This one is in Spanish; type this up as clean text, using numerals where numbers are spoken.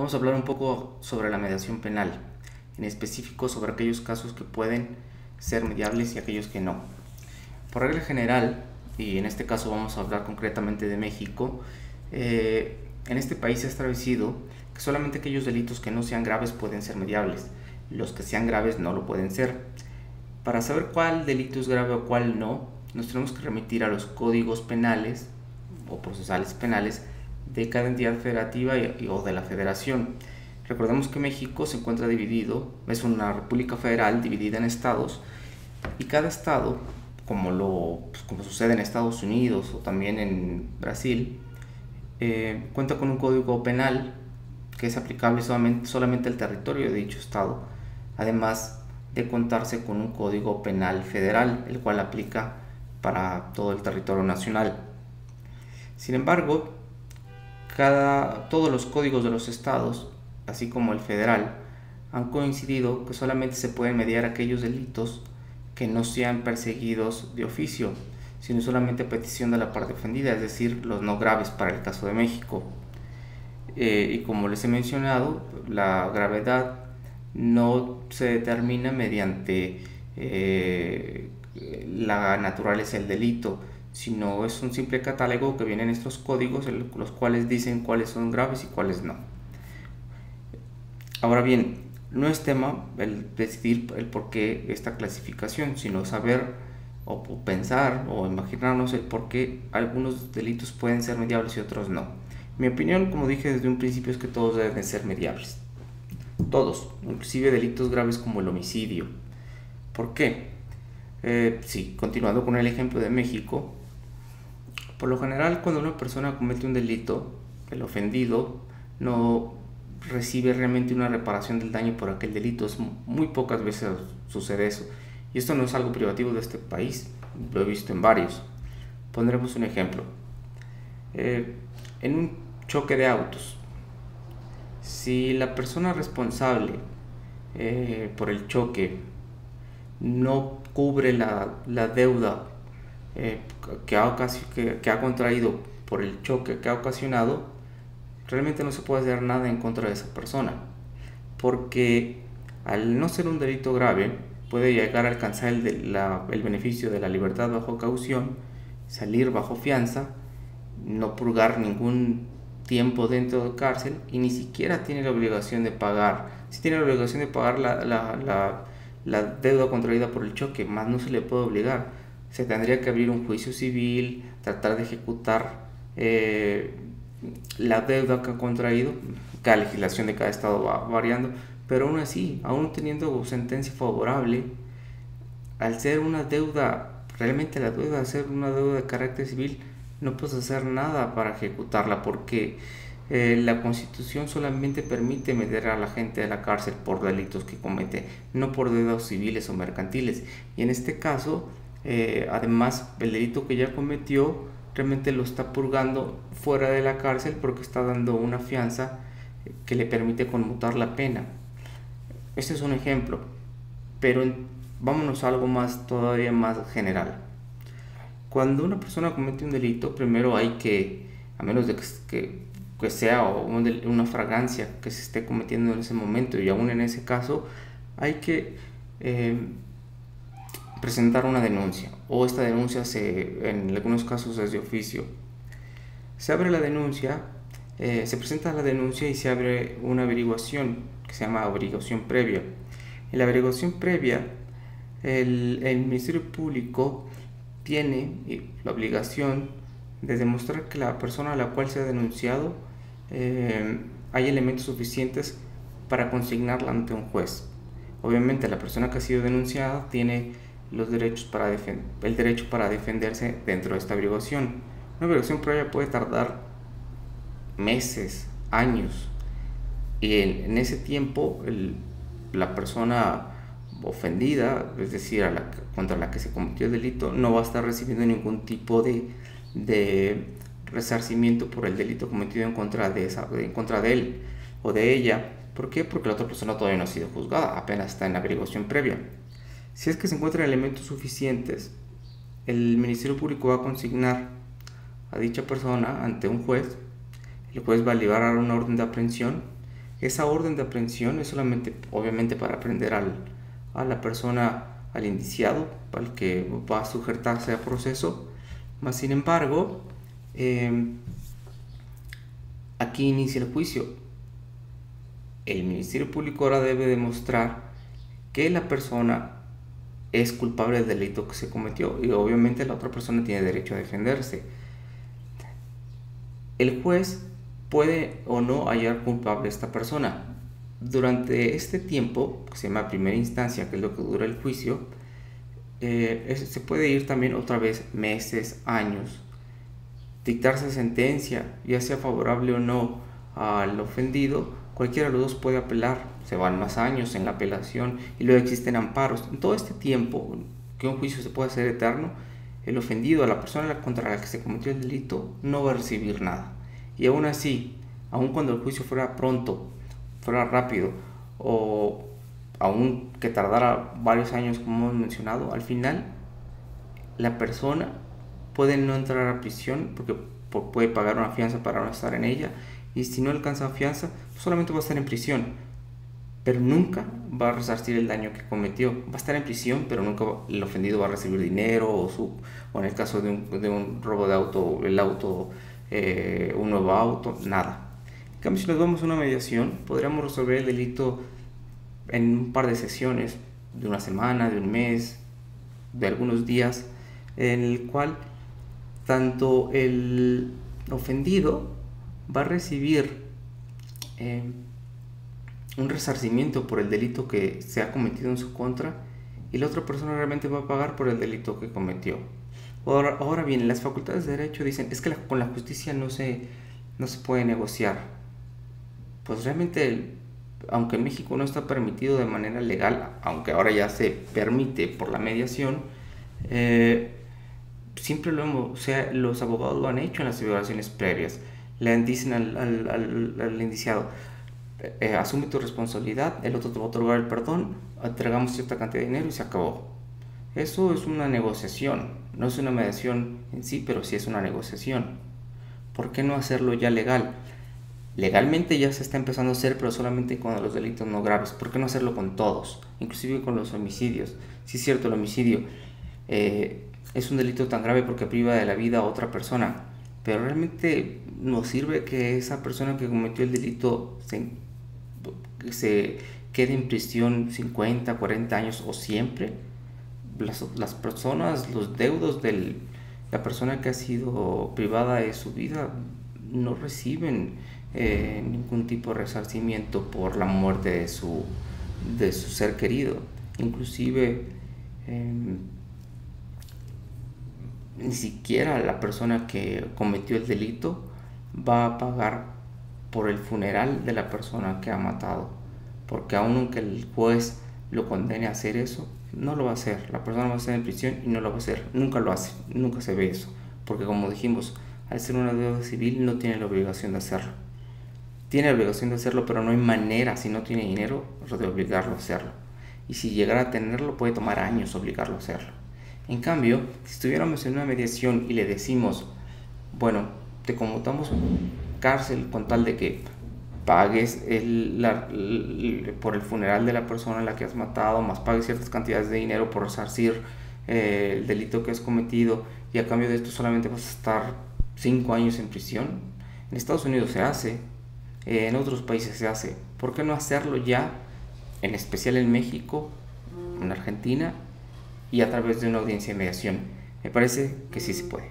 Vamos a hablar un poco sobre la mediación penal, en específico sobre aquellos casos que pueden ser mediables y aquellos que no. Por regla general, y en este caso vamos a hablar concretamente de México, en este país se ha establecido que solamente aquellos delitos que no sean graves pueden ser mediables, los que sean graves no lo pueden ser. Para saber cuál delito es grave o cuál no, nos tenemos que remitir a los códigos penales o procesales penales de cada entidad federativa o de la federación. Recordemos que México se encuentra dividido, es una república federal dividida en estados, y cada estado, como sucede en Estados Unidos o también en Brasil, cuenta con un código penal que es aplicable solamente al territorio de dicho estado, además de contarse con un código penal federal, el cual aplica para todo el territorio nacional. Sin embargo, todos los códigos de los estados, así como el federal, han coincidido que solamente se pueden mediar aquellos delitos que no sean perseguidos de oficio, sino solamente a petición de la parte ofendida, es decir, los no graves para el caso de México. Y como les he mencionado, la gravedad no se determina mediante la naturaleza del delito, sino es un simple catálogo que viene en estos códigos, los cuales dicen cuáles son graves y cuáles no. Ahora bien, no es tema el decidir el por qué esta clasificación, sino saber o pensar o imaginarnos el por qué algunos delitos pueden ser mediables y otros no. Mi opinión, como dije desde un principio, es que todos deben ser mediables. Todos, inclusive delitos graves como el homicidio. ¿Por qué? Sí, continuando con el ejemplo de México, por lo general cuando una persona comete un delito, el ofendido no recibe realmente una reparación del daño por aquel delito. Muy pocas veces sucede eso. Y esto no es algo privativo de este país, lo he visto en varios. Pondremos un ejemplo. En un choque de autos, si la persona responsable por el choque no cubre la deuda que ha contraído por el choque que ha ocasionado, realmente no se puede hacer nada en contra de esa persona, porque al no ser un delito grave puede llegar a alcanzar el beneficio de la libertad bajo caución, salir bajo fianza, no purgar ningún tiempo dentro de cárcel y ni siquiera tiene la obligación de pagar. Sí tiene la obligación de pagar la deuda contraída por el choque, más no se le puede obligar. Se tendría que abrir un juicio civil, tratar de ejecutar la deuda que ha contraído. Cada legislación de cada estado va variando, pero aún así, aún teniendo sentencia favorable, al ser una deuda, realmente la deuda, al ser una deuda de carácter civil, no puedes hacer nada para ejecutarla, porque la Constitución solamente permite meter a la gente a la cárcel por delitos que comete, no por deudas civiles o mercantiles. Y en este caso, además, el delito que ya cometió realmente lo está purgando fuera de la cárcel porque está dando una fianza que le permite conmutar la pena. Este es un ejemplo, pero vámonos a algo todavía más general. Cuando una persona comete un delito, primero hay que, a menos de que sea una fragancia que se esté cometiendo en ese momento, y aún en ese caso hay que presentar una denuncia, o esta denuncia en algunos casos es de oficio. Se abre la denuncia, se presenta la denuncia y se abre una averiguación que se llama averiguación previa. En la averiguación previa, el Ministerio Público tiene la obligación de demostrar que la persona a la cual se ha denunciado hay elementos suficientes para consignarla ante un juez. Obviamente la persona que ha sido denunciada tiene el derecho para defenderse dentro de esta averiguación. Una averiguación previa puede tardar meses, años, y en ese tiempo la persona ofendida, es decir, contra la que se cometió el delito, no va a estar recibiendo ningún tipo de resarcimiento por el delito cometido en contra de él o de ella. ¿Por qué? Porque la otra persona todavía no ha sido juzgada, apenas está en la averiguación previa. Si es que se encuentran elementos suficientes, el Ministerio Público va a consignar a dicha persona ante un juez. El juez va a liberar una orden de aprehensión Esa orden de aprehensión es solamente, obviamente, para prender a la persona, al indiciado, al que va a sujetarse a proceso. Mas, sin embargo, aquí inicia el juicio. El Ministerio Público ahora debe demostrar que la persona es culpable del delito que se cometió, y obviamente la otra persona tiene derecho a defenderse. El juez puede o no hallar culpable a esta persona. Durante este tiempo, que se llama primera instancia, que es lo que dura el juicio, se puede ir también otra vez meses, años, dictarse sentencia, ya sea favorable o no al ofendido. Cualquiera de los dos puede apelar, se van más años en la apelación y luego existen amparos. En todo este tiempo que un juicio se puede hacer eterno, el ofendido, a la persona contra la que se cometió el delito, no va a recibir nada. Y aún así, aun cuando el juicio fuera pronto, fuera rápido, o aun que tardara varios años, como hemos mencionado, al final la persona puede no entrar a prisión porque puede pagar una fianza para no estar en ella, y si no alcanza fianza, pues solamente va a estar en prisión, pero nunca va a resarcir el daño que cometió. Va a estar en prisión, pero nunca el ofendido va a recibir dinero, o en el caso de un robo de auto, un nuevo auto, nada. En cambio, si nos vamos a una mediación, podríamos resolver el delito en un par de sesiones, de una semana, de un mes, de algunos días, en el cual tanto el ofendido va a recibir un resarcimiento por el delito que se ha cometido en su contra, y la otra persona realmente va a pagar por el delito que cometió. Ahora bien, las facultades de derecho dicen, es que con la justicia no se puede negociar. Pues realmente, aunque en México no está permitido de manera legal, aunque ahora ya se permite por la mediación, siempre los abogados lo han hecho en las evaluaciones previas. Le dicen al indiciado, asume tu responsabilidad, el otro te va a otorgar el perdón, entregamos cierta cantidad de dinero y se acabó. Eso es una negociación, no es una mediación en sí, pero sí es una negociación. ¿Por qué no hacerlo ya legal? Legalmente ya se está empezando a hacer, pero solamente con los delitos no graves. ¿Por qué no hacerlo con todos? Inclusive con los homicidios. Sí es cierto, el homicidio es un delito tan grave porque priva de la vida a otra persona, pero realmente nos sirve que esa persona que cometió el delito se quede en prisión 50, 40 años o siempre. Las personas, los deudos de la persona que ha sido privada de su vida no reciben ningún tipo de resarcimiento por la muerte de su ser querido. Inclusive ni siquiera la persona que cometió el delito va a pagar por el funeral de la persona que ha matado, porque aunque el juez lo condene a hacer eso, no lo va a hacer. La persona va a estar en prisión y no lo va a hacer. Nunca lo hace, nunca se ve eso, porque como dijimos, al ser una deuda civil no tiene la obligación de hacerlo. Tiene la obligación de hacerlo, pero no hay manera, si no tiene dinero, de obligarlo a hacerlo. Y si llegara a tenerlo, puede tomar años obligarlo a hacerlo. En cambio, si estuviéramos en una mediación y le decimos, bueno, te conmutamos cárcel con tal de que pagues por el funeral de la persona a la que has matado, más pagues ciertas cantidades de dinero por resarcir el delito que has cometido, y a cambio de esto solamente vas a estar 5 años en prisión. En Estados Unidos se hace, en otros países se hace. ¿Por qué no hacerlo ya, en especial en México, en Argentina, y a través de una audiencia de mediación? Me parece que sí se puede.